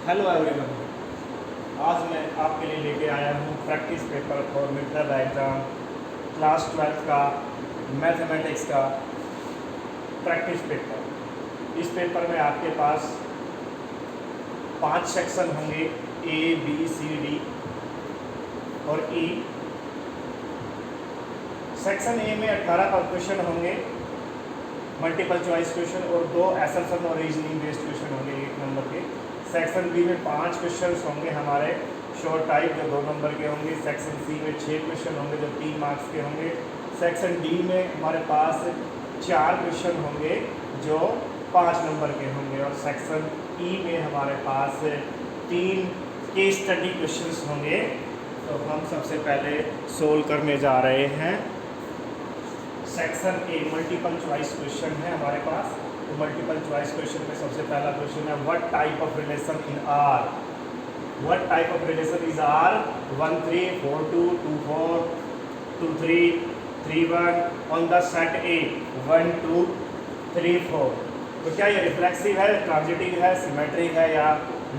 Hello everyone. आज मैं आपके लिए लेके आया हूँ practice paper for mid term exam class 12 का मैथमेटिक्स का प्रैक्टिस पेपर। इस पेपर में आपके पास 5 सेक्शन होंगे, ए बी सी डी और ई। सेक्शन ए में 18 क्वेश्चन होंगे, मल्टीपल चॉइस क्वेश्चन, और 2 असम्पशन और रीजनिंग बेस्ड क्वेश्चन होंगे 1 नंबर के। सेक्शन बी में 5 क्वेश्चन होंगे हमारे शॉर्ट टाइप जो 2 नंबर के होंगे। सेक्शन सी में 6 क्वेश्चन होंगे जो 3 मार्क्स के होंगे। सेक्शन डी में हमारे पास 4 क्वेश्चन होंगे जो 5 नंबर के होंगे। और सेक्शन ई में हमारे पास 3 केस स्टडी क्वेश्चन होंगे। तो हम सबसे पहले सोल्व करने जा रहे हैं section A. Multiple choice question है हमारे पास। तो मल्टीपल चॉइस क्वेश्चन में सबसे पहला क्वेश्चन है, what type of relation in R. What type of relation is R 1 3 4 2 2 4 2 3 3 1 on the set ए 1 2 3 4। तो क्या ये रिफ्लेक्सिव है, ट्रांजिटिव है, सिमेट्रिक है या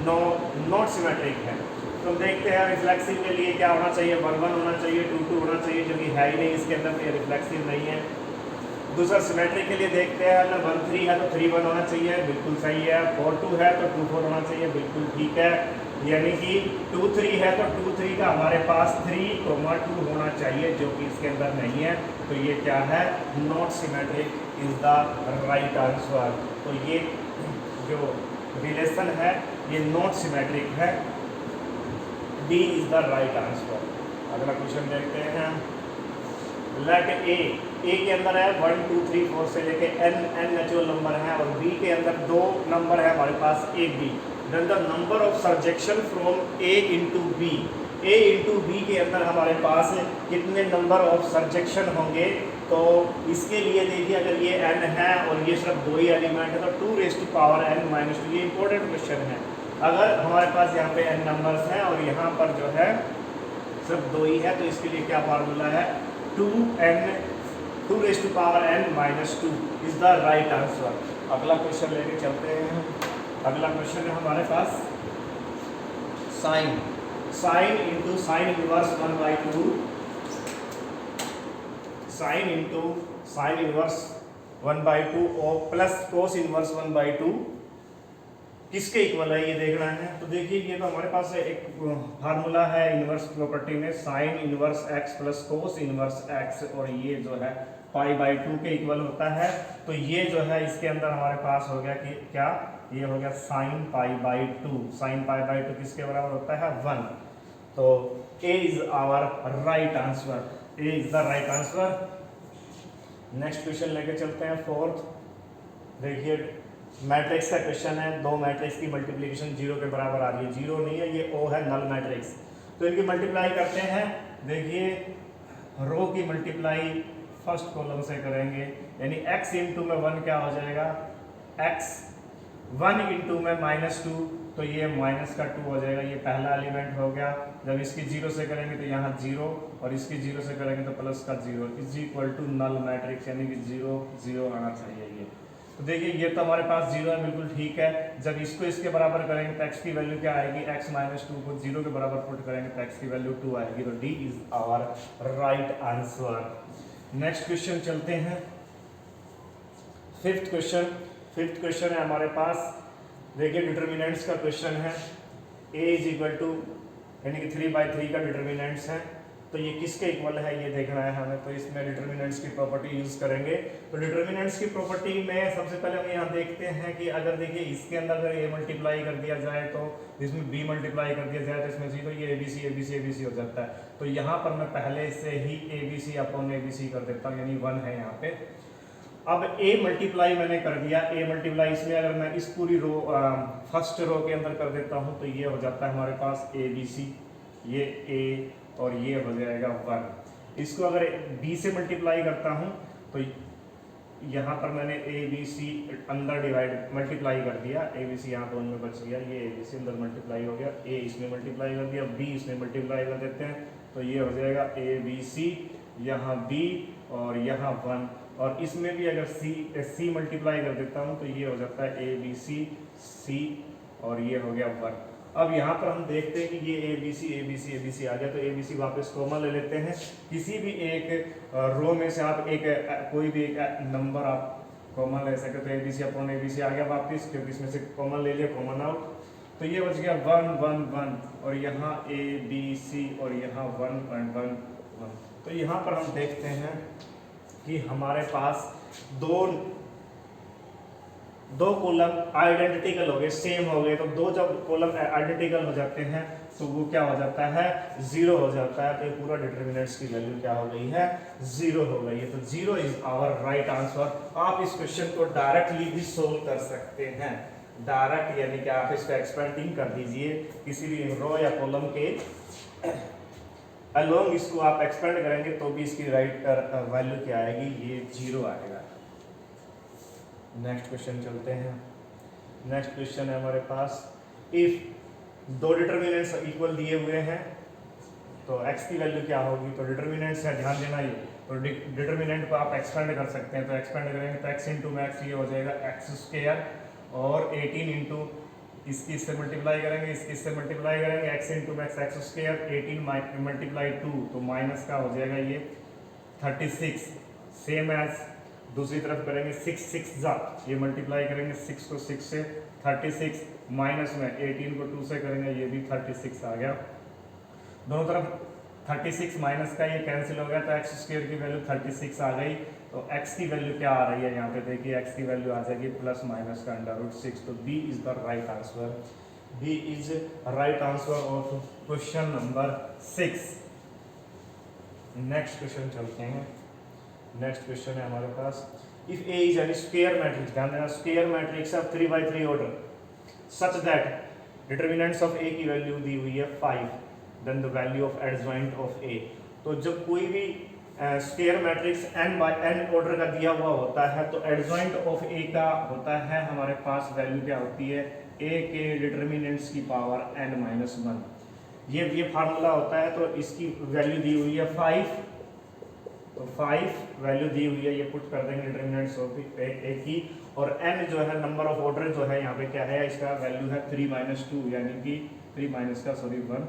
नॉट सिमेट्रिक है। तो हम देखते हैं रिफ्लेक्सिव के लिए क्या होना चाहिए, 1 1 होना चाहिए, 2 2 होना चाहिए, जो कि है ही नहीं इसके अंदर, तो ये रिफ्लेक्सिव नहीं है। दूसरा सिमेट्रिक के लिए देखते हैं, अगर 1 3 है तो 3 1 होना चाहिए, बिल्कुल सही है। 4 2 है तो 2 4 होना चाहिए, बिल्कुल ठीक है। यानी कि 2 3 है तो 2 3 का हमारे पास 3 2 होना चाहिए, जो कि इसके अंदर नहीं है। तो ये क्या है, not symmetric is the right answer. तो ये जो रिलेशन है ये नॉट सिमेट्रिक है, D is the right answer. अगला क्वेश्चन देखते हैं। लेट ए के अंदर है 1 2 3 4 से लेके n नेचुरल नंबर है, और बी के अंदर 2 नंबर है हमारे पास A B. Then the number of surjection from A into B. A into B के अंदर हमारे पास कितने नंबर ऑफ सर्जेक्शन होंगे। तो इसके लिए देखिए, अगर ये n है और ये सिर्फ 2 ही एलिमेंट है तो 2⁻n-2। ये इंपॉर्टेंट क्वेश्चन है। अगर हमारे पास यहाँ पे n नंबर्स हैं और यहाँ पर जो है सिर्फ 2 ही है, तो इसके लिए क्या फार्मूला है, 2 raise to power n - 2 is the right answer. अगला क्वेश्चन लेके चलते हैं। अगला क्वेश्चन है हमारे पास sine into sine inverse 1/2, sine into sine inverse 1/2 और प्लस कोस इनवर्स 1/2 किसके इक्वल है ये देखना है। तो देखिए, ये तो हमारे पास एक फार्मूला है इनवर्स प्रॉपर्टी में, sine inverse x plus cos inverse x, और ये जो है π/2 के इक्वल होता है। तो ये जो है इसके अंदर हमारे पास हो गया कि क्या, ये हो गया साइन π/2। साइन π/2 किसके बराबर होता है, 1। तो A is our right answer, A is the right answer. Next question लेके चलते हैं, फोर्थ। देखिए, मैट्रिक्स का क्वेश्चन है। 2 मैट्रिक्स की मल्टीप्लिकेशन 0 के बराबर आ रही है। 0 नहीं है, ये O है, नल मैट्रिक्स। तो इनकी मल्टीप्लाई करते हैं। देखिए, रो की मल्टीप्लाई फर्स्ट कॉलम से करेंगे, यानी x इंटू में 1 क्या हो जाएगा, x 1 इंटू में -2, तो ये माइनस का 2 हो जाएगा। ये पहला एलिमेंट हो गया। जब इसकी 0 से करेंगे तो यहाँ 0, और इसकी 0 से करेंगे तो प्लस का 0 is equal to null matrix, यानी कि 0 0 आना चाहिए ये। तो देखिए, ये तो हमारे पास 0 है, बिल्कुल ठीक है। जब इसको इसके बराबर करेंगे तो x की वैल्यू क्या आएगी, x - 2 को 0 के बराबर पुट करेंगे तो x की वैल्यू 2 आएगी। तो D is our right answer. Next question चलते हैं, फिफ्थ क्वेश्चन है हमारे पास। देखिए, डिटर्मिनेंट्स का क्वेश्चन है। a इज इक्वल टू, यानी कि 3/3 का डिटर्मिनेंट्स है। तो ये किसके इक्वल है ये देखना है हमें। तो इसमें डिटर्मिनेंट्स की प्रॉपर्टी यूज करेंगे। तो डिटर्मिनेंट्स की प्रॉपर्टी में सबसे पहले हम यहाँ देखते हैं कि अगर देखिए इसके अंदर अगर a मल्टीप्लाई कर दिया जाए, तो इसमें b मल्टीप्लाई कर दिया जाए, तो इसमें c, तो ये ABC हो जाता है। तो यहाँ पर मैं पहले से ही ABC अपॉन ABC कर देता हूँ, यानी 1 है यहाँ पे। अब a मल्टीप्लाई मैंने कर दिया, a मल्टीप्लाई इसमें अगर मैं इस पूरी रो फर्स्ट रो के अंदर कर देता हूँ, तो ये हो जाता है हमारे पास ABC, ये a और ये हो जाएगा 1। इसको अगर b से मल्टीप्लाई करता हूँ तो यहाँ पर मैंने ABC अंदर मल्टीप्लाई कर दिया, ABC यहाँ पर उनमें बच गया, ये ABC अंदर मल्टीप्लाई हो गया, a इसमें मल्टीप्लाई कर दिया, b इसमें मल्टीप्लाई कर देते हैं, तो ये हो जाएगा ABC, यहाँ b और यहाँ 1। और इसमें भी अगर c मल्टीप्लाई कर देता हूँ तो ये हो जाता है ABC C और ये हो गया 1। अब यहाँ पर हम देखते हैं कि ये ए बी सी आ गया, तो ए बी सी वापस कॉमन ले लेते हैं। किसी भी एक रो में से आप एक कोई भी एक नंबर आप कॉमन ले सकते हो, तो A B C upon A B C आ गया वापस, क्योंकि इसमें से कॉमन ले लिया, कॉमन आउट। तो ये बच गया 1 1 1 और यहाँ ए बी सी और यहाँ 1 1 1। तो यहाँ पर हम देखते हैं कि हमारे पास दो कॉलम आइडेंटिकल हो गए, सेम हो गए। तो दो जब कॉलम आइडेंटिकल हो जाते हैं तो वो क्या हो जाता है, 0 हो जाता है। तो ये पूरा डिटर्मिनेंट्स की वैल्यू क्या हो गई है, 0 हो गई है। तो 0 इज आवर राइट आंसर। आप इस क्वेश्चन को डायरेक्टली भी सोल्व कर सकते हैं। डायरेक्ट यानी कि आप इसका एक्सपेंडिंग कर दीजिए किसी भी रो या कॉलम के अलोंग, इसको आप एक्सपेंड करेंगे तो भी इसकी राइट वैल्यू क्या आएगी, ये 0 आएगा। नेक्स्ट क्वेश्चन चलते हैं। नेक्स्ट क्वेश्चन है हमारे पास, इफ दो डिटर्मिनेंट्स इक्वल दिए हुए हैं तो x की वैल्यू क्या होगी। तो डिटर्मिनेंट्स है, ध्यान देना ये। तो डिटर्मिनेंट को आप एक्सपेंड कर सकते हैं, तो एक्सपेंड करेंगे तो x इंटू मैक्स ये हो जाएगा x स्क्वायर, और 18 इंटू इसकी इससे मल्टीप्लाई करेंगे, इसकी इससे मल्टीप्लाई करेंगे, x into max x square 18 multiply 2, तो माइनस का हो जाएगा ये 36। सेम एज दूसरी तरफ करेंगे 6 6 जा, ये मल्टीप्लाई करेंगे 6 को 6 से 36, माइनस में 18 को 2 से करेंगे, ये भी 36 आ गया। दोनों तरफ 36 माइनस का ये कैंसिल हो गया, तो एक्स स्क्वायर की वैल्यू 36 आ गई। तो x की वैल्यू क्या आ रही है यहाँ पे देखिए, x की वैल्यू आ जाएगी प्लस माइनस का √6। तो b is the right answer. b is right answer of question number 6। Next question चलते हैं। नेक्स्ट क्वेश्चन है हमारे पास, if a is an square matrix, ध्यान देना square matrix of 3x3 order such that determinants of a की value दी हुई है 5, then the value of adjoint of a। तो जब कोई भी square matrix n by n order का दिया हुआ होता है तो एडजॉइंट ऑफ a का होता है हमारे पास वैल्यू क्या होती है, a के डिटर्मिनेंट्स की पावर n-1। ये फार्मूला होता है। तो इसकी वैल्यू दी हुई है 5, तो 5 वैल्यू दी हुई है, ये पुट कर देंगे डिटर्मिनेंट्स ऑफ a की, और n जो है नंबर ऑफ ऑर्डर जो है यहाँ पे क्या है, इसका वैल्यू है 3 - 2 यानी कि 1।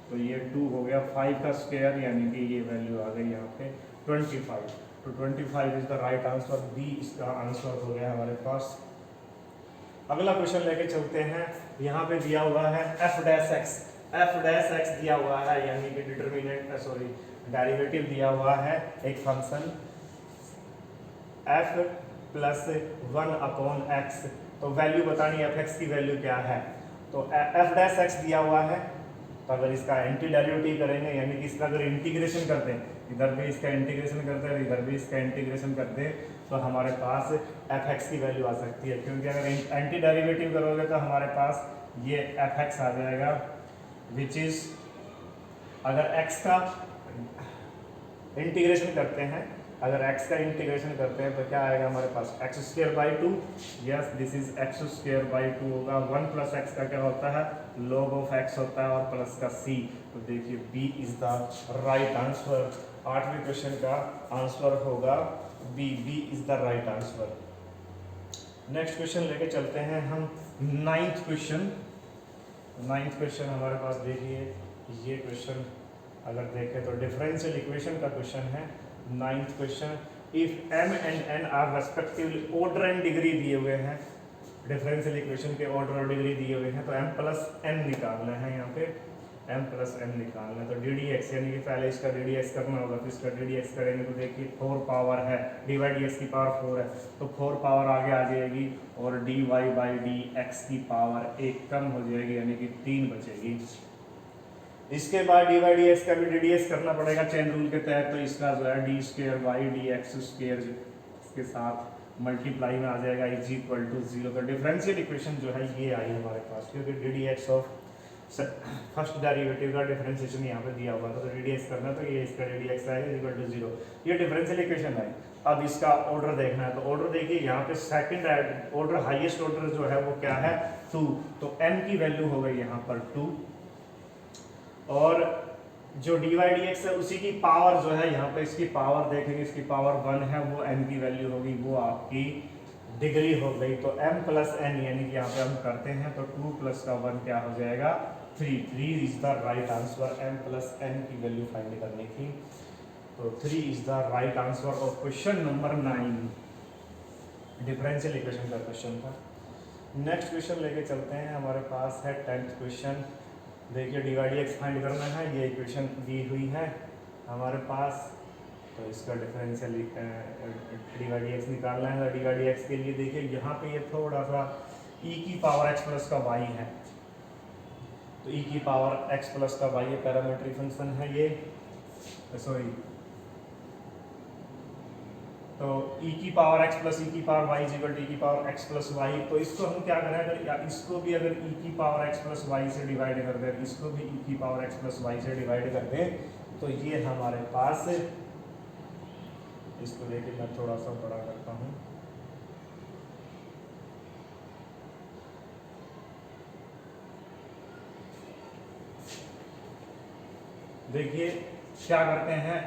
तो ये 2 हो गया, 5 का स्क्वायर यानी कि ये वैल्यू आ गई यहाँ पे 25। तो 25 is the right answer, B इसका आंसर हो गया हमारे पास। अगला क्वेश्चन लेके चलते हैं। यहाँ पे दिया हुआ है f'(x) दिया हुआ है, यानी कि डिटर्मिनेंट डेरिवेटिव दिया हुआ है एक फंक्शन f + 1/x। तो वैल्यू बतानी है f(x) की वैल्यू क्या है। तो f'(x) दिया हुआ है, तो अगर इसका एंटी डेरिवेटिव करेंगे यानी कि इसका अगर इंटीग्रेशन करते हैं, इधर भी इसका इंटीग्रेशन करते हैं, इधर भी इसका इंटीग्रेशन करते हैं, तो हमारे पास f(x) की वैल्यू आ सकती है। क्योंकि अगर एंटी डेरिवेटिव करोगे तो हमारे पास ये f(x) आ जाएगा, विच इज अगर x का इंटीग्रेशन करते हैं, अगर x का इंटीग्रेशन करते हैं तो क्या आएगा हमारे पास, x²/2। Yes, this is x²/2 होगा। 1 + x का क्या होता है, log of x होता है, और प्लस का c। तो देखिए b is the right answer. 8वें क्वेश्चन का आंसर होगा b is the right answer. Next question लेके चलते हैं हम 9th क्वेश्चन। 9th क्वेश्चन हमारे पास देखिए, ये क्वेश्चन अगर देखें तो डिफरेंशियल इक्वेशन का क्वेश्चन है। 9th question, if m and n are respectively order and degree दिए हुए हैं, डिफरेंशियल इक्वेशन के ऑर्डर और डिग्री दिए हुए हैं, तो m + n निकालना है। यहाँ पे m + n निकालना है। तो ddx यानी कि पहले इसका ddx करना होगा, फिर इसका ddx करेंगे तो देखिए 4 पावर है, dy/dx की पावर 4 है, तो 4 पावर आगे आ जाएगी, और dy/dx की पावर 1 कम हो जाएगी, यानी कि 3 बचेगी। इसके बाद dy/dx का भी ddx करना पड़ेगा चेन रूल के तहत, तो इसका जो है d²/dx² इसके साथ मल्टीप्लाई में आ जाएगा इज इक्वल टू 0। तो डिफरेंशियल इक्वेशन जो है ये आई हमारे पास, क्योंकि ddx ऑफ फर्स्ट डेरिवेटिव का डिफरेंशिएशन यहाँ पे दिया हुआ था, तो ddx करना, तो ये इसका ddx आएगा इज इक्वल टू 0। ये डिफरेंशियल इक्वेशन है। अब इसका ऑर्डर देखना है, तो ऑर्डर देखिए यहाँ पे सेकंड ऑर्डर, हाईएस्ट ऑर्डर जो है वो क्या है, 2। तो m की वैल्यू हो गई यहाँ पर 2, और जो dy/dx है उसी की पावर जो है यहाँ पे, इसकी पावर देखेंगे, इसकी पावर 1 है, वो n की वैल्यू होगी वो आपकी डिग्री हो गई, तो m प्लस n यानी कि यहाँ पे हम करते हैं तो 2 प्लस का 1 क्या हो जाएगा 3। 3 is the right answer. m plus n की वैल्यू फाइंड करनी थी, तो 3 is the right answer of question number 9। Differential equation का क्वेश्चन था। नेक्स्ट क्वेश्चन लेके चलते हैं, हमारे पास है 10th क्वेश्चन। देखिए dy dx फाइंड करना है, ये इक्वेशन दी हुई है हमारे पास, तो इसका डिफरेंशियल dy dx निकालना है। dy dx के लिए देखिए यहाँ पे ये थोड़ा सा e की पावर x प्लस का y है, तो e की पावर x प्लस का y ये पैरामीट्रिक फंक्शन है ये, सॉरी, तो e की पावर x प्लस e की power y is equal to e की पावर x प्लस y। तो इसको हम क्या करें, अगर इसको भी अगर e की पावर x प्लस y से डिवाइड कर दें, इसको भी e की पावर x प्लस y से डिवाइड कर दें, तो ये हमारे पास, इसको लेके मैं थोड़ा सा बड़ा करता हूँ, देखिए क्या करते हैं,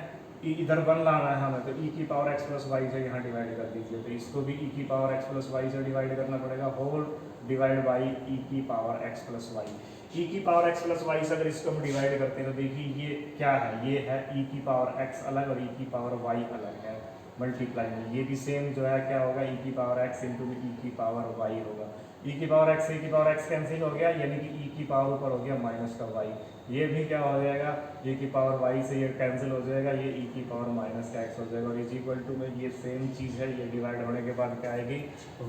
इधर 1 लाना है हमें, तो e की पावर x प्लस वाई से यहाँ डिवाइड कर दीजिए, तो इसको भी e की पावर x प्लस वाई से डिवाइड करना पड़ेगा, होल डिवाइड बाई e की power x plus y. e की पावर x प्लस वाई से अगर इसको हम डिवाइड करते हैं तो देखिए ये क्या है, ये है e की पावर x अलग और e की पावर y अलग है, मल्टीप्लाई में ये भी सेम जो है क्या होगा, e की पावर x इंटू e की पावर y होगा। e की पावर x से e की पावर x कैंसिल हो गया, यानी कि e की पावर ऊपर हो गया माइनस का y, ये भी क्या हो जाएगा, e की पावर y से ये कैंसिल हो जाएगा, ये e की पावर माइनस का x हो जाएगा, और इज इक्वल टू में ये सेम चीज़ है, ये डिवाइड होने के बाद क्या आएगी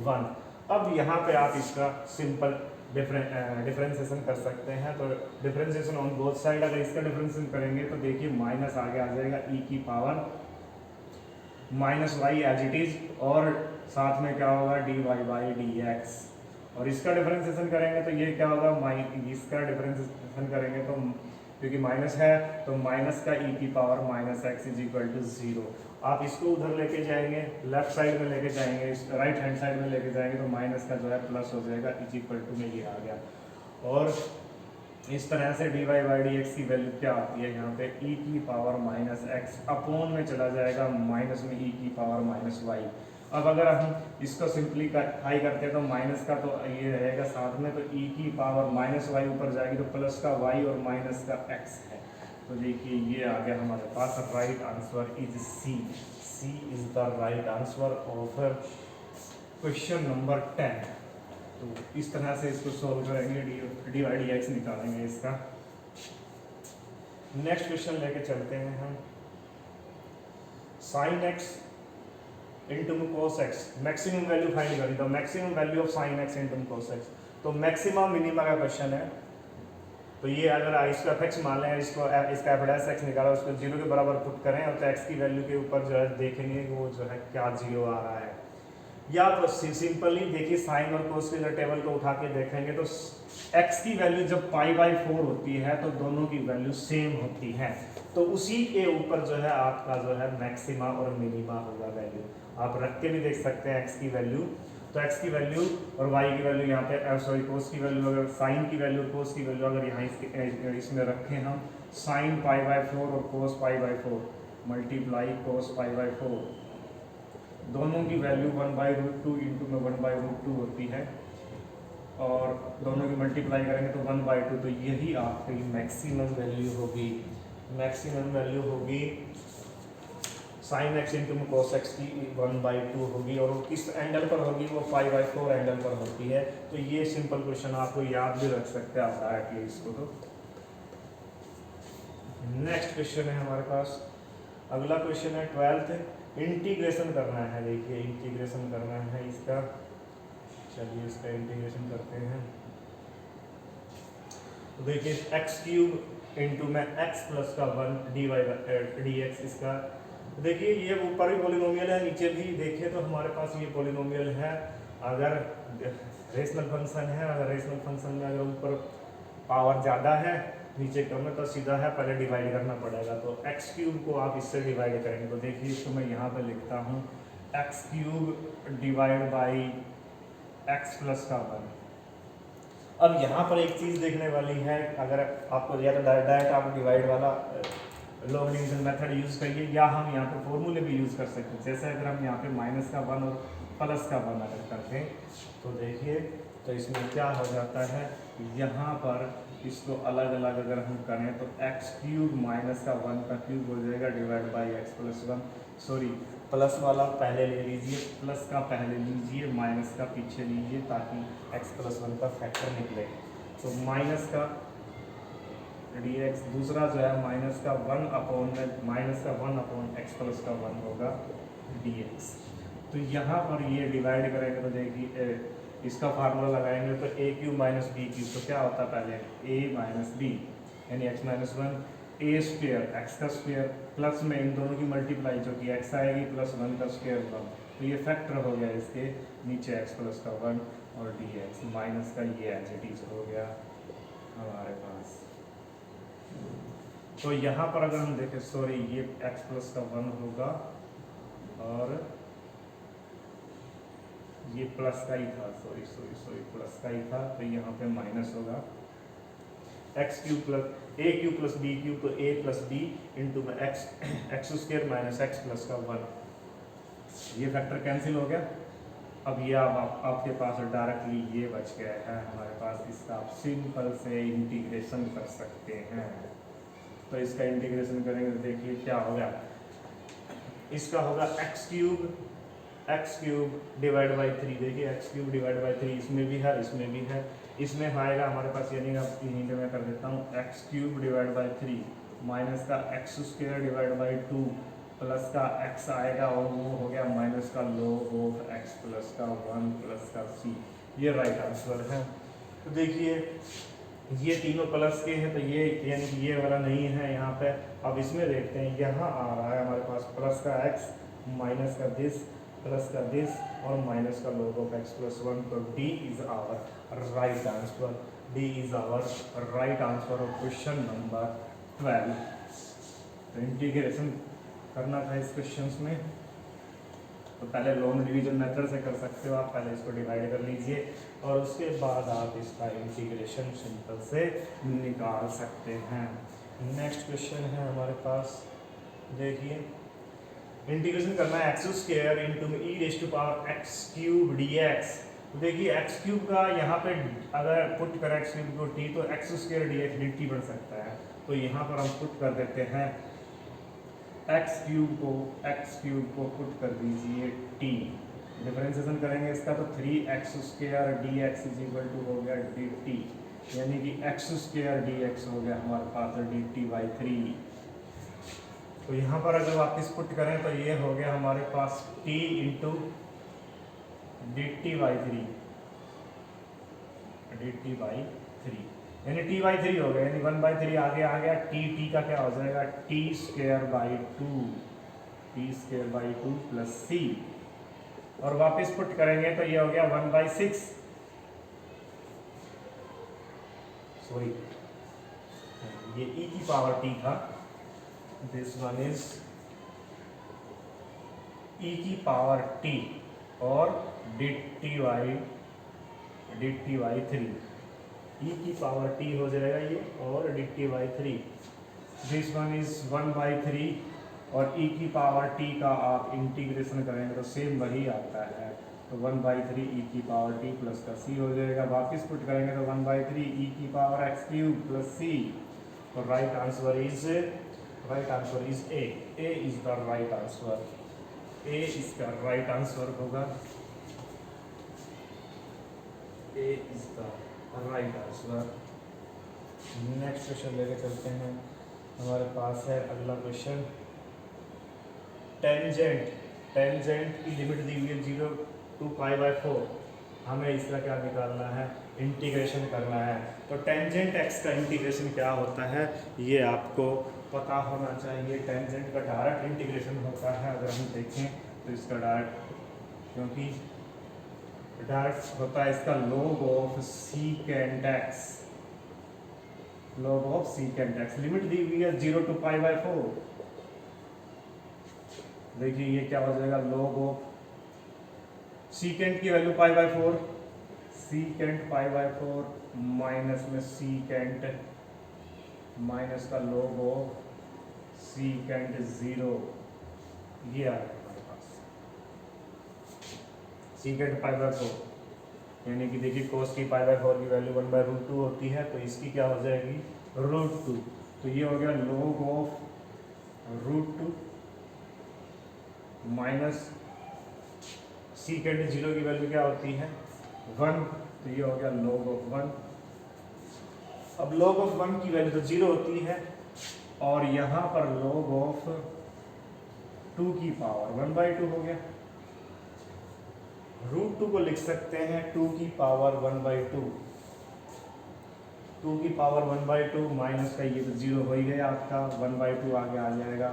1। अब यहाँ पे आप इसका सिंपल डिफरेंशिएशन कर सकते हैं, तो डिफरेंशिएशन ऑन बोथ साइड, अगर इसका डिफरेंशिएशन करेंगे तो देखिए माइनस आगे आ जाएगा e की power minus y as it is, और साथ में क्या होगा dy बाई dx, और इसका डिफरेंशिएशन करेंगे तो ये क्या होगा, इसका डिफरेंशिएशन करेंगे तो क्योंकि माइनस है तो माइनस का e की power minus x is equal to 0। आप इसको उधर लेके जाएंगे, लेफ्ट साइड में लेके जाएंगे, राइट हैंड साइड में लेके जाएंगे तो माइनस का जो है प्लस हो जाएगा, इज इक्वल टू में ये आ गया, और इस तरह से dy बाई dx की वैल्यू क्या आती है, यहाँ पे e की पावर माइनस एक्स अपॉन में चला जाएगा माइनस में e की पावर माइनस वाई। अब अगर हम इसको सिंप्लीफाई करते हैं तो माइनस का तो ये रहेगा साथ में, तो e की पावर माइनस वाई ऊपर जाएगी तो प्लस का y और माइनस का x है, तो देखिए ये आ गया हमारे पास, right answer is C. C is the right answer of question number 10। तो इस तरह से इसको सॉल्व करेंगे, डी वाई डी एक्स निकालेंगे इसका। नेक्स्ट क्वेश्चन लेके चलते हैं हम, sine x into cos x, maximum value find करें, तो maximum value of sine x into cos x, तो मैक्सिमम मिनिमा का क्वेश्चन है, तो ये अगर इसका एफ मान लें, इसको इसका एफ एक्स निकाला, उसको 0 के बराबर पुट करें, और तो एक्स की वैल्यू के ऊपर जो है देखेंगे वो जो है क्या 0 आ रहा है, या तो सिंपली देखिए साइन और कोस के टेबल को उठा के देखेंगे तो x की वैल्यू जब π/4 होती है तो दोनों की वैल्यू सेम होती है, तो उसी के ऊपर जो है आपका जो है मैक्सिमा और मिनिमा होगा वैल्यू। आप रख के भी देख सकते हैं x की वैल्यू, तो x की वैल्यू और y की वैल्यू यहाँ पे सॉरी कोस की वैल्यू, अगर साइन की वैल्यू कोस की वैल्यू अगर यहाँ इसमें रखें हम, साइन π/4 और कोस π/4 मल्टीप्लाई कोस π/4, दोनों की वैल्यू 1/√2 इंटू में 1/√2 होती है, और दोनों की मल्टीप्लाई करेंगे तो 1/2, तो यही आपकी मैक्सिमम वैल्यू होगी। मैक्सिमम वैल्यू होगी साइन एक्स इंटू में कोस एक्स की 1/2 होगी, और वो किस एंगल पर होगी, वो π/4 एंगल पर होती है। तो ये सिंपल क्वेश्चन आपको याद भी रख सकते हैं आप डायरेक्टली इसको। तो नेक्स्ट क्वेश्चन है हमारे पास, अगला क्वेश्चन है 12th, इंटीग्रेशन करना है। देखिए इंटीग्रेशन करना है इसका, चलिए इसका इंटीग्रेशन करते हैं। तो देखिए x³ इंटू में x प्लस का 1 dx, इसका देखिए ये ऊपर भी पॉलिनोमियल है, नीचे भी देखिए तो हमारे पास ये पॉलिनोमियल है। अगर रेशनल फंक्शन है, अगर रेशनल फंक्शन में अगर ऊपर पावर ज़्यादा है नीचे कम है तो सीधा है पहले डिवाइड करना पड़ेगा, तो x³ को आप इससे डिवाइड करेंगे। तो देखिए इसको मैं यहाँ पे लिखता हूँ x³ divide by x plus का 1। अब यहाँ पर एक चीज़ देखने वाली है, अगर आपको या तो डायरेक्ट आप डिवाइड वाला लॉग डिवीजन मेथड यूज़ करिए, या हम यहाँ पे फॉर्मूले भी यूज़ कर सकते हैं। जैसे अगर हम यहाँ पे -1 और प्लस का 1 अगर करते हैं तो देखिए तो इसमें क्या हो जाता है, यहाँ पर इसको अलग अलग अगर हम करें तो एक्स क्यूब माइनस का 1 का क्यूब हो जाएगा divide by x plus 1। Sorry, plus वाला पहले ले लीजिए, प्लस का पहले लीजिए, माइनस का पीछे लीजिए ताकि एक्स प्लस 1 का फैक्टर निकले। तो माइनस का डी एक्स, दूसरा जो है माइनस का 1 अपॉन एक्स प्लस का 1 होगा डी एक्स। तो यहाँ पर ये डिवाइड करेंगे तो देखिए इसका फार्मूला लगाएंगे तो ए क्यूब माइनस बी क्यूब, तो क्या होता है पहले ए माइनस बी यानी एक्स माइनस 1 ए स्क्वेयर एक्स का स्क्वेयर प्लस में इन दोनों की मल्टीप्लाई जो कि एक्स आएगी प्लस 1 का स्क्वेयर 1, तो ये फैक्टर हो गया इसके नीचे एक्स प्लस का 1 और डी एक्स माइनस का ये एज इट इज हो गया हमारे पास। तो यहाँ पर अगर हम देखें सॉरी ये एक्स प्लस का 1 होगा और ये प्लस का ही था, सॉरी प्लस का ही था, तो यहाँ पे माइनस होगा एक्स क्यूब प्लस ए क्यूब प्लस बी क्यूब, तो ए प्लस बी इंटू में x square minus x plus का 1, ये फैक्टर कैंसिल हो गया। अब ये आपके पास डायरेक्टली ये बच गया है हमारे पास, इसका आप सिंपल से इंटीग्रेशन कर सकते हैं। तो इसका इंटीग्रेशन करेंगे तो देखिए क्या होगा, इसका होगा एक्स क्यूब डिवाइड बाई 3, देखिए एक्स क्यूब डिवाइड बाई 3 इसमें भी है इसमें भी है, इसमें आएगा हमारे पास यानी यहीं पे मैं कर देता हूँ x cube divide by 3 minus का x square divide by 2 plus का एक्स आएगा और वो हो गया माइनस का log ऑफ एक्स प्लस का 1 प्लस का सी, ये राइट आंसर है। तो देखिए ये तीनों प्लस के हैं तो ये यानी कि ये वाला नहीं है यहाँ पे। अब इसमें देखते हैं, यहाँ आ रहा है हमारे पास प्लस का एक्स माइनस का दिस प्लस का दिस और माइनस का log ऑफ एक्स प्लस 1, तो D is our right answer, D is our right answer of question number 12। तो इंटीग्रेशन करना था इस क्वेश्चन में, तो पहले लॉन्ग डिवीजन मेथड से कर सकते हो आप, पहले इसको डिवाइड कर लीजिए और उसके बाद आप इसका इंटीग्रेशन सिंपल से निकाल सकते हैं। नेक्स्ट क्वेश्चन है हमारे पास, देखिए इंटीग्रेशन करना है x square into e raise to power x cube d x. तो देखिए एक्स क्यूब का यहाँ पे अगर पुट करें एक्स क्यूब को टी तो x square d x D T बन सकता है, तो यहाँ पर हम पुट कर देते हैं एक्स क्यूब को पुट कर दीजिए टी, डिफरेंशिएशन करेंगे इसका तो 3x square d x is equal to हो गया डी टी, यानी कि एक्स स्क्वायर डी एक्स हो गया हमारे पास डी टी बाई 3। तो यहाँ पर अगर वापस पुट करें तो ये हो गया हमारे पास t into D T by 3 यानी t बाई 3 हो गया, यानी 1/3 आगे आ गया, t का क्या हो जाएगा t square by 2 plus c, और वापस पुट करेंगे तो ये हो गया 1/6, सॉरी ये e की पावर t था, दिस वन इज e की पावर t और डी टी बाई 3, e की पावर t हो जाएगा ये और D T by 3, this one is 1/3 और e की पावर t का आप इंटीग्रेशन करेंगे तो सेम वही आता है, तो 1/3 e की पावर t प्लस का c हो जाएगा, वापस पुट करेंगे तो 1/3 e की power x cube plus c, तो right answer is A is the right answer, A इसका राइट आंसर होगा, A is the right answer. Next question लेके चलते हैं, हमारे पास है अगला क्वेश्चन, टेंजेंट की लिमिट दी हुई है 0 to π/4, हमें इसका क्या निकालना है, इंटीग्रेशन करना है। तो टेंजेंट एक्स का इंटीग्रेशन क्या होता है ये आपको पता होना चाहिए। टेंजेंट का डायरेक्ट इंटीग्रेशन होता है, अगर हम देखें तो इसका डायरेक्ट, क्योंकि डायरेक्ट होता है इसका log of secant x, limit दी हुई है 0 to π/4, देखिए ये क्या हो जाएगा log ऑफ सीकेंट की वैल्यू π/4, सीकेंट π/4 माइनस में सीकेंट माइनस का log ऑफ सीकेंट 0, ये आ रहा है हमारे पास सीकेंड पाई बाय 4, यानी कि देखिए cos की पाई बाय 4 की वैल्यू 1/√2 होती है, तो इसकी क्या हो जाएगी √2। तो ये हो गया log ऑफ √2 माइनस सीकेंड 0 की वैल्यू क्या होती है 1, तो ये हो गया log ऑफ 1। अब log ऑफ 1 की वैल्यू तो 0 होती है, और यहाँ पर log ऑफ 2 की पावर 1/2 हो गया। √2 को लिख सकते हैं 2 की पावर 1/2, 2 की पावर 1/2 माइनस का ये तो 0 हो ही गया आपका, 1/2 आगे आ जाएगा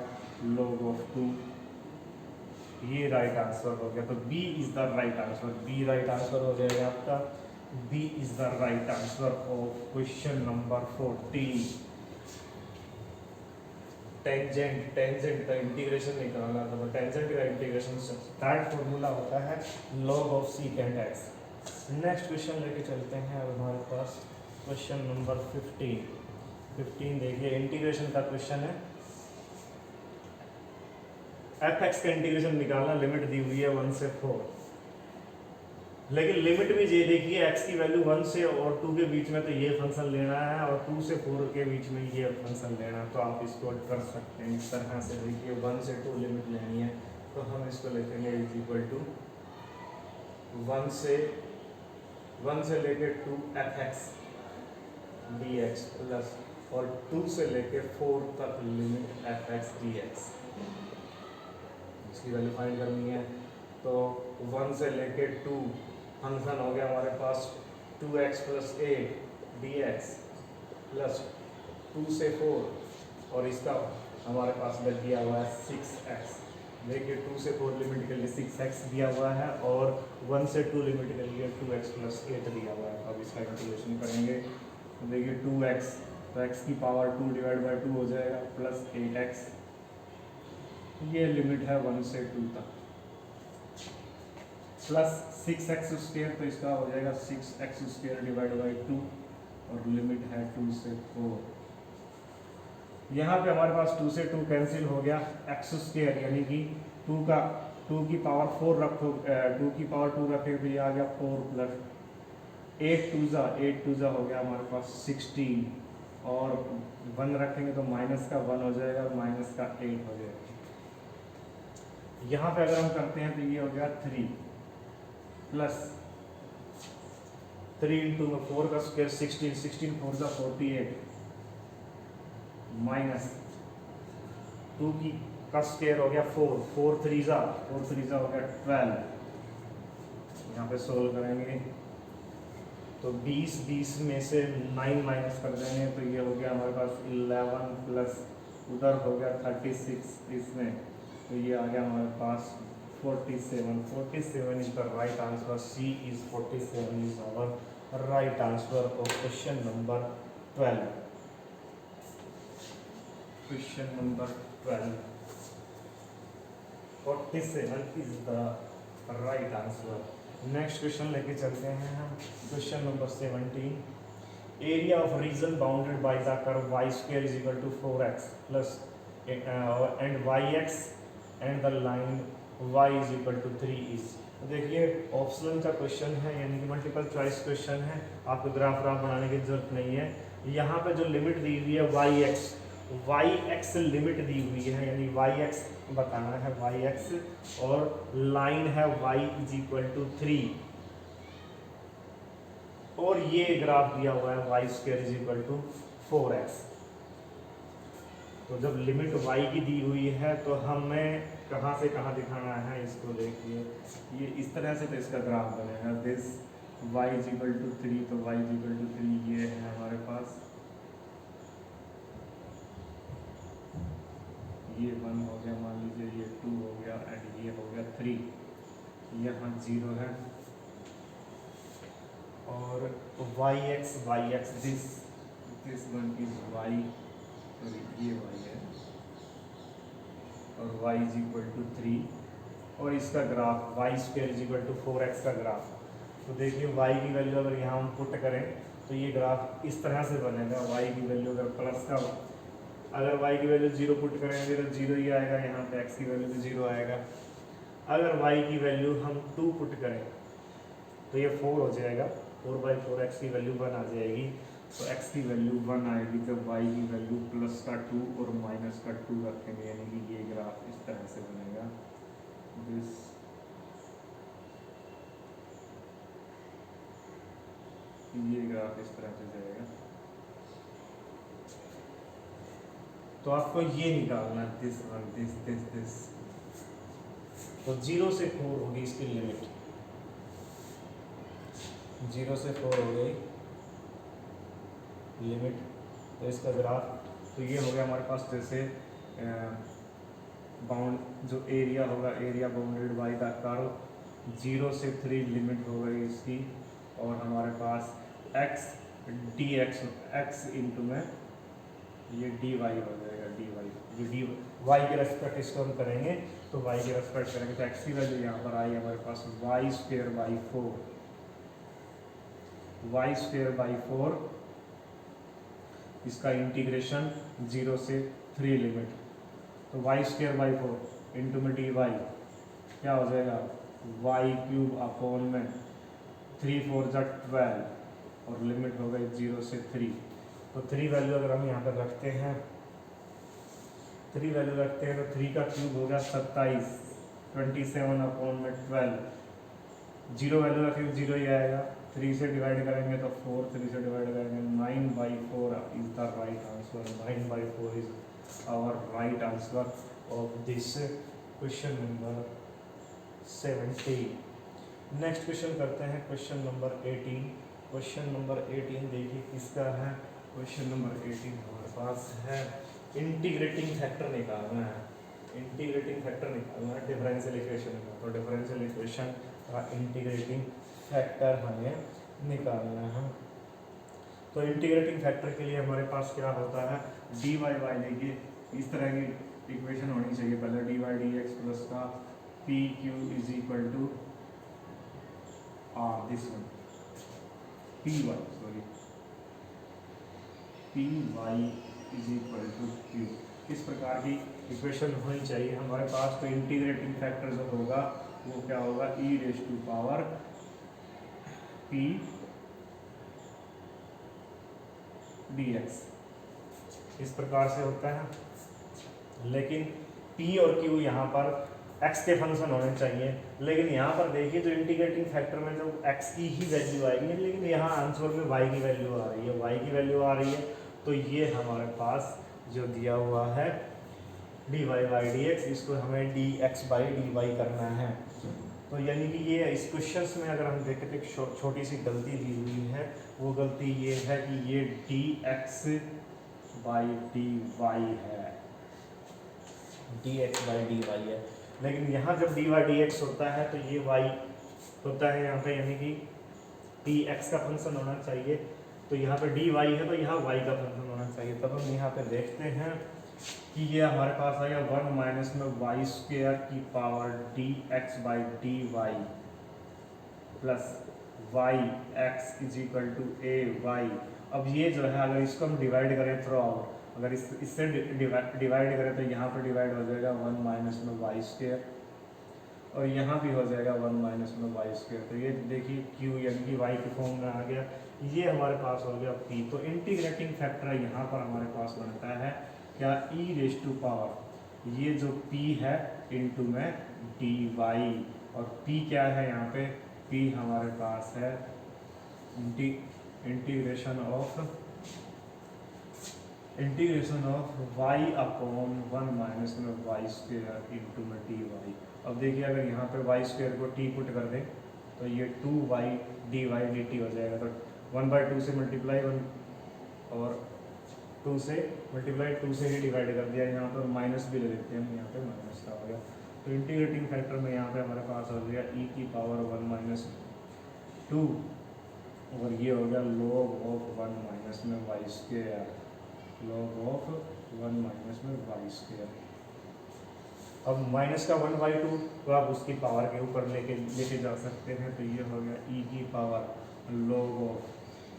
log ऑफ 2। ये राइट आंसर हो गया। तो B is the right answer, B right answer हो जाएगा आपका, B is the right answer of question number 14। Tangent, tangent का इंटीग्रेशन निकालना था, तो टेंजेंट का इंटीग्रेशन दैट फॉर्मूला होता है log of सीकेंड x. Next question लेके चलते हैं अब हमारे पास क्वेश्चन नंबर 15 देखिए, इंटीग्रेशन का क्वेश्चन है। एफ एक्स का इंटीग्रेशन निकालना, लिमिट दी हुई है 1 से 4, लेकिन लिमिट में ये देखिए एक्स की वैल्यू 1 से और 2 के बीच में, तो ये फंक्शन लेना है, और 2 से 4 के बीच में ये फंक्शन लेना है। तो आप इसको कर सकते हैं इस तरह से, देखिए 1 से 2 लिमिट लेनी है, तो हम इसको लिखेंगे इज इक्वल टू 1 से लेके 2 F x D X plus, और 2 से लेके 4 तक limit F x D x, इसकी वैल्यू फाइंड करनी है। तो 1 से लेके 2 फंक्शन हो गया हमारे पास 2x plus 8 D X plus 2 से 4, और इसका हमारे पास दिया हुआ है 6x। देखिए 2 से 4 लिमिट के लिए 6x दिया हुआ है, और 1 से 2 लिमिट के लिए 2x प्लस 8 दिया हुआ है। तो अब इसका इंटीग्रेशन करेंगे, तो देखिए 2x, तो x की पावर 2 डिवाइड बाई 2 हो जाएगा, प्लस 8x, ये लिमिट है 1 से 2 तक, प्लस 6x स्क्वायर, तो इसका हो जाएगा 6x स्क्वायर डिवाइड बाई 2, और लिमिट है 2 से 4। यहाँ पे हमारे पास 2 से 2 कैंसिल हो गया, x स्क्वायर यानी कि 2 की पावर 4 रखो, 2 की पावर 2 रखेंगे तो ये आ गया 4 प्लस 8 टू ज़ा हो गया हमारे पास 16, और 1 रखेंगे तो माइनस का 1 हो जाएगा, माइनस का 8 हो जाएगा। यहाँ पे अगर हम करते हैं तो ये हो गया 3 प्लस 3 इंटू में 4 का स्क्वायर 16, 16 4 ज़ा 48, माइनस 2 की का स्क्वायर हो गया 4, 4 3 ज़ा हो गया 12। यहाँ पे सोल्व करेंगे तो 20 में से 9 माइनस कर देंगे, तो ये हो गया हमारे पास 11 प्लस उधर हो गया 36 इसमें, तो ये आ गया हमारे पास 47 is the right answer. C is 47 is our right answer of question number 12। Question number 12, 47 is the right answer. Next question लेके चलते हैं हम, question number 17। Area of region bounded by the curve y square is equal to 4x plus and yx and the line y is equal to 3 is. तो देखिए optional का question है, यानी कि मल्टीपल चॉइस क्वेश्चन है, आपको graph बनाने की जरूरत नहीं है। यहाँ पे जो लिमिट दी हुई है yx लिमिट दी हुई है, यानी yx बताना है yx, और लाइन है y इज इक्वल टू 3, और ये ग्राफ दिया हुआ है y square is equal to 4x। तो जब लिमिट y की दी हुई है तो हमें कहाँ से कहाँ दिखाना है इसको, देखिए ये इस तरह से तो इसका ग्राफ बनेगा, this y is equal to 3, तो y इज इक्वल टू 3 ये है हमारे पास, ये 1 हो गया, मान लीजिए ये 2 हो गया, एंड ये हो गया 3, यहाँ 0 है, और yx this one is y, ये y है, और y इज इक्वल टू 3, और इसका graph y square is equal to 4x का ग्राफ। तो देखिए y की वैल्यू अगर यहाँ हम पुट करें तो ये ग्राफ इस तरह से बनेगा, y की वैल्यू अगर प्लस का, अगर y की वैल्यू 0 पुट करेंगे तो 0 ही आएगा, यहाँ पे x की वैल्यू भी 0 आएगा। अगर y की वैल्यू हम 2 पुट करें तो ये 4 हो जाएगा, 4/4 एक्स की वैल्यू 1 आ जाएगी। तो एक्स की वैल्यू 1 आएगी जब वाई की वैल्यू प्लस का 2 और माइनस का 2 रखेंगे, यानी कि ये ग्राफ इस तरह से बनेगा। दिस ये ग्राफ इस तरह से जाएगा। तो आपको ये निकालना है, दिस वन, दिस। तो 0 से 4 होगी इसकी लिमिट, 0 से 4 हो गई लिमिट। तो इसका ग्राफ, तो ये हो गया हमारे पास जैसे बाउंड जो एरिया होगा, area bounded by the curve, 0 से 3 लिमिट हो गई इसकी। और हमारे पास x dx, x इंटू में ये dy हो जाएगा, dy ये dy y के रेस्पेक्ट इसको हम करेंगे, तो y के रेस्पेक्ट करेंगे तो x की वैल्यू यहाँ पर आई हमारे पास y square by 4, y square by 4, इसका इंटीग्रेशन 0 से 3 लिमिट, तो y स्क्वायर बाई 4 इंटू में dy क्या हो जाएगा, y क्यूब अपॉन में 3 4 जा 12 और लिमिट हो गई 0 से 3। तो 3 वैल्यू अगर हम यहाँ पर रखते हैं, 3 वैल्यू रखते हैं तो 3 का क्यूब हो गया 27, 27 अपॉन में 12, 0 वैल्यू रखेंगे 0 ही आएगा, 3 से डिवाइड करेंगे तो 4, 3 से डिवाइड करेंगे 9/4 is the right answer, 9/4 is our right answer of this question number 17। Next question करते हैं क्वेश्चन नंबर 18। क्वेश्चन नंबर 18 देखिए किसका है। क्वेश्चन नंबर 18 हमारे पास है इंटीग्रेटिंग फैक्टर निकालना है, इंटीग्रेटिंग फैक्टर निकालना है डिफरेंशियल इक्वेशन का। तो डिफरेंशियल इक्वेशन का इंटीग्रेटिंग फैक्टर हमें निकालना है। तो इंटीग्रेटिंग फैक्टर के लिए हमारे पास क्या होता है, डी वाई वाई, देखिए इस तरह की इक्वेशन होनी चाहिए पहले, D Y D X plus का P Q is equal to R, this one P Y, sorry P Y is equal to Q, इस प्रकार की इक्वेशन होनी चाहिए हमारे पास। तो इंटीग्रेटिंग फैक्टर जो होगा वो क्या होगा, E raise to power P D X, इस प्रकार से होता है। लेकिन p और q यहाँ पर x के फंक्शन होने चाहिए, लेकिन यहाँ पर देखिए जो इंटीग्रेटिंग फैक्टर में जो x की ही वैल्यू आएगी, लेकिन यहाँ आंसर में y की वैल्यू आ रही है, y की वैल्यू आ रही है। तो ये हमारे पास जो दिया हुआ है dy बाई dx, इसको हमें dx बाई dy करना है। तो यानी कि ये इस क्वेश्चन में अगर हम देखें तो एक छोटी सी गलती दी हुई है, वो गलती ये है कि ये dx बाई dy है, dx बाई dy है। लेकिन यहाँ जब dy dx होता है तो ये y होता है यहाँ पे, यानी कि dx का फंक्शन होना चाहिए। तो यहाँ पे dy है तो यहाँ y का फंक्शन होना चाहिए। तब हम यहाँ पे देखते हैं कि ये हमारे पास आया 1 माइनस में वाई स्क्वायर की power dx by dy plus Y X is equal to A Y. अब ये जो है अगर इसको हम डिवाइड करें थ्रू आउट, अगर इससे डिवाइड करें तो यहाँ पर डिवाइड हो जाएगा 1 माइनस में वाई स्क्वायर, और यहाँ भी हो जाएगा 1 माइनस में वाई स्क्वायर। तो ये देखिए q यानी कि y के फॉर्म में आ गया, ये हमारे पास हो गया p। तो इंटीग्रेटिंग फैक्टर यहाँ पर हमारे पास बनता है क्या, e रेज टू पावर ये जो p है इंटू में dy, और p क्या है यहाँ पे, p हमारे पास है integration of y upon 1 minus में वाई स्क्वायर इंटू में dy। अब देखिए अगर यहाँ पे वाई स्क्वायर को t पुट कर दें तो ये 2y dy dt हो जाएगा। तो 1/2 से मल्टीप्लाई 1 और 2 से मल्टीप्लाई 2 से ही डिवाइड कर दिया, यहाँ पर माइनस भी ले लेते हैं हम, यहाँ पे माइनस का हो गया। तो इंटीग्रेटिंग फैक्टर में यहाँ पे हमारे पास हो गया e की पावर 1 माइनस 2, और ये हो गया log ऑफ 1 माइनस में Y square, log of 1 minus में वाई स्क्वायर। अब माइनस का 1/2 तो आप उसकी पावर के ऊपर लेके जा सकते हैं। तो ये हो गया e की पावर log ऑफ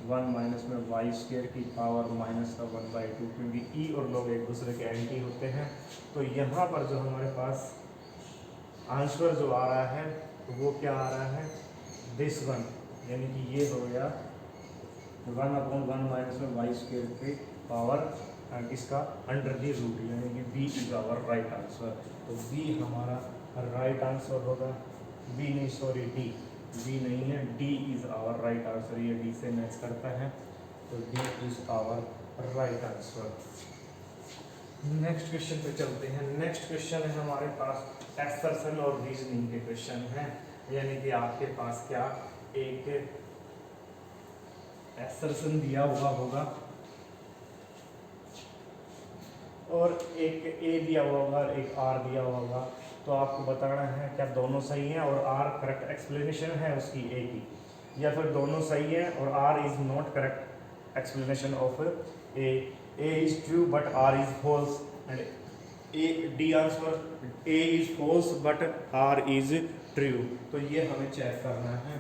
1 माइनस में वाई स्क्वायर की पावर माइनस का 1/2, क्योंकि e और log एक दूसरे के एंटी होते हैं। तो यहाँ पर जो हमारे पास आंसर जो आ रहा है तो वो क्या आ रहा है, दिस वन यानी कि ये हो गया 1/1 माइनस में वाई स्क्वायर के पावर इसका अंडर दी रूट, यानी कि B is our right answer. तो बी हमारा राइट आंसर होगा। बी नहीं, सॉरी डी, बी नहीं है, D is our right answer. ये डी से मैच करता है, तो D is our right answer. Next question पे चलते हैं। नेक्स्ट क्वेश्चन है हमारे पास एक्सरसन और रीजनिंग के क्वेश्चन हैं, यानी कि आपके पास क्या एक एक्सरसन दिया हुआ होगा और एक ए दिया हुआ होगा और एक आर दिया हुआ होगा। तो आपको बताना है क्या दोनों सही हैं और आर करेक्ट एक्सप्लेनेशन है उसकी ए की, या फिर दोनों सही है और R is not correct explanation of A is true but R is false, and A D answer A is false but R is true. तो ये हमें चेक करना है।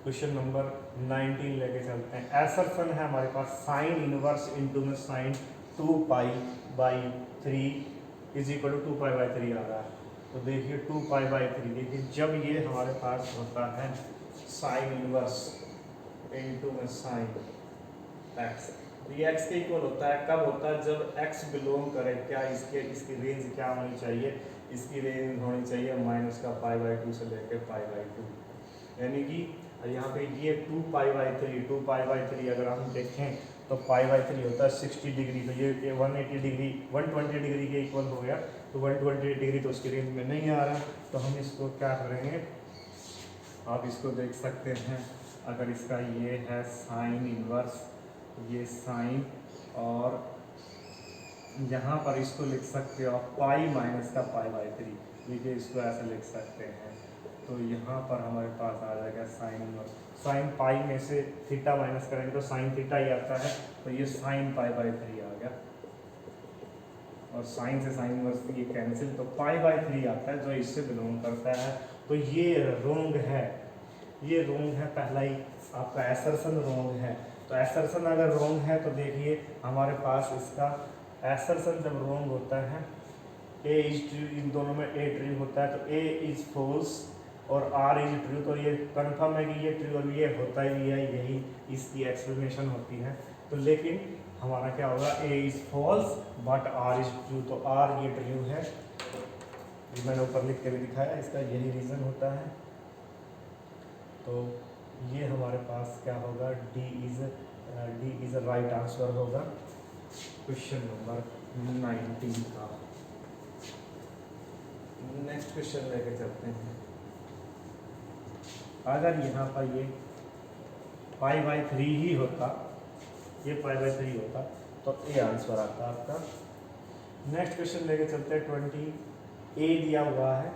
क्वेश्चन नंबर 19 लेके चलते हैं। एसरसन है हमारे पास साइन इनवर्स इंटू में साइन 2π/3 इज इक्वल टू 2π/3 आ रहा है। तो देखिए 2π/3, देखिए जब ये हमारे पास होता है साइन इनवर्स इंटू में साइन एक्स, तो ये एक्स के इक्वल होता है। कब होता है? जब एक्स बिलोंग करे, क्या इसकी रेंज क्या होनी चाहिए? इसकी रेंज होनी चाहिए माइनस का π/2 से लेकर π/2, यानी कि यहाँ पे ये 2π/3 अगर हम देखें तो π/3 होता है 60 डिग्री, तो ये 180 डिग्री 120 डिग्री के इक्वल हो गया। तो 120 डिग्री तो उसकी रेंज में नहीं आ रहा, तो हम इसको क्या करेंगे, आप इसको देख सकते हैं। अगर इसका ये है साइन इनवर्स, ये साइन, और यहाँ पर इसको लिख सकते हो आप पाई माइनस का π/3, देखिए इसको ऐसे लिख सकते हैं। तो यहाँ पर हमारे पास आ जाएगा साइन इनवर्स, साइन पाई में से थीटा माइनस करेंगे तो साइन थीटा ही आता है, तो ये साइन π/3 आ गया, और साइन से साइन इनवर्स ये कैंसिल, तो π/3 आता है जो इससे बिलोंग करता है। तो ये रोंग है, ये रोंग है, पहला ही आपका एसरसन रोंग है। तो एसरसन अगर रोंग है तो देखिए हमारे पास इसका एसरसन जब रोंग होता है, ए इज ट्रू, इन दोनों में ए ट्रू होता है, तो ए इज फॉल्स और आर इज ट्रू, तो ये कंफर्म है कि ये ट्रू और ये होता ही है, यही इसकी एक्सप्लेनेशन होती है। तो लेकिन हमारा क्या होगा, A is false but R is true, तो आर ये ट्रू है, मैंने ऊपर लिख के भी दिखाया, इसका यही रीज़न होता है। तो ये हमारे पास क्या होगा, डी इज राइट आंसर होगा क्वेश्चन नंबर 19 का। नेक्स्ट क्वेश्चन लेके चलते हैं। अगर यहाँ पर ये π/3 ही होता, ये π/3 होता, तो ए आंसर आता आपका। नेक्स्ट क्वेश्चन लेके चलते हैं 20। ए दिया हुआ है,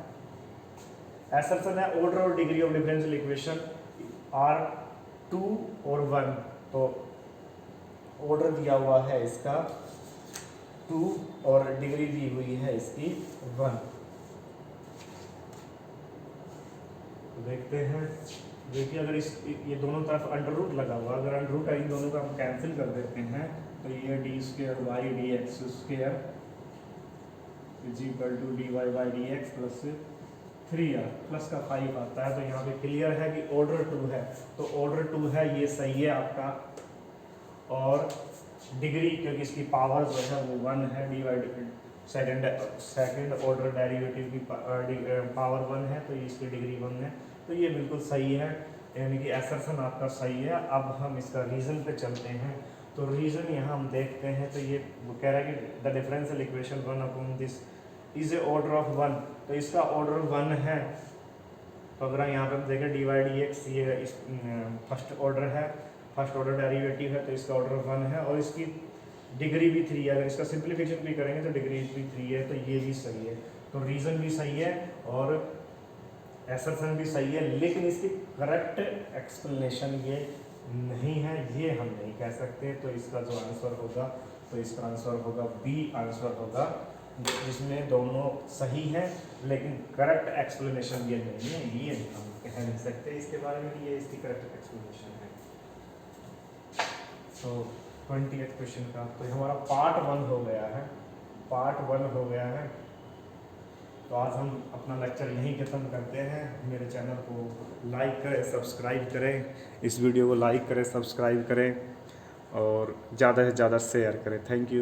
एसरसन है ऑर्डर और degree of differential equation are 2 और 1, तो ऑर्डर दिया हुआ है इसका 2 और डिग्री दी हुई है इसकी 1। तो देखते हैं, देखिए अगर ये दोनों तरफ अंडर रूट लगा हुआ, अगर अंडर रूट इन दोनों का हम कैंसिल कर देते हैं, तो ये d² y dx² is equal to dy/dx plus 3r plus का 5 आता है। तो यहाँ पे क्लियर है कि ऑर्डर 2 है, तो ऑर्डर 2 है, ये सही है आपका। और डिग्री, क्योंकि इसकी पावर जो है वो 1 है, सेकंड ऑर्डर डेरिवेटिव की पावर 1 है, तो इसकी डिग्री 1 है, तो ये बिल्कुल सही है, यानी कि एसरसन आपका सही है। अब हम इसका रीज़न पे चलते हैं। तो रीज़न यहाँ हम देखते हैं, तो ये वो कह रहा है कि the differential equation 1/this is a order of 1, तो इसका ऑर्डर 1 है। तो अगर यहाँ पर हम देखें dy/dx, ये फर्स्ट ऑर्डर है, फर्स्ट ऑर्डर डेरिवेटिव है, तो इसका ऑर्डर 1 है, और इसकी डिग्री भी 3 है। अगर इसका सिंप्लीफिकेशन भी करेंगे तो डिग्री भी 3 है, तो ये भी सही है। तो रीज़न भी सही है और एसरसन भी सही है, लेकिन इसकी करेक्ट एक्सप्लेनेशन ये नहीं है, ये हम नहीं कह सकते। तो इसका जो आंसर होगा, तो इसका आंसर होगा बी आंसर होगा, जिसमें दोनों सही हैं लेकिन करेक्ट एक्सप्लेनेशन ये नहीं है, ये हम कह नहीं सकते इसके बारे में कि ये इसकी करेक्ट एक्सप्लेनेशन है। तो 20th क्वेश्चन का तो हमारा पार्ट 1 हो गया है, पार्ट 1 हो गया है। तो आज हम अपना लेक्चर यहीं ख़त्म करते हैं। मेरे चैनल को लाइक करें, सब्सक्राइब करें, इस वीडियो को लाइक करें, सब्सक्राइब करें और ज़्यादा से ज़्यादा शेयर करें। Thank you.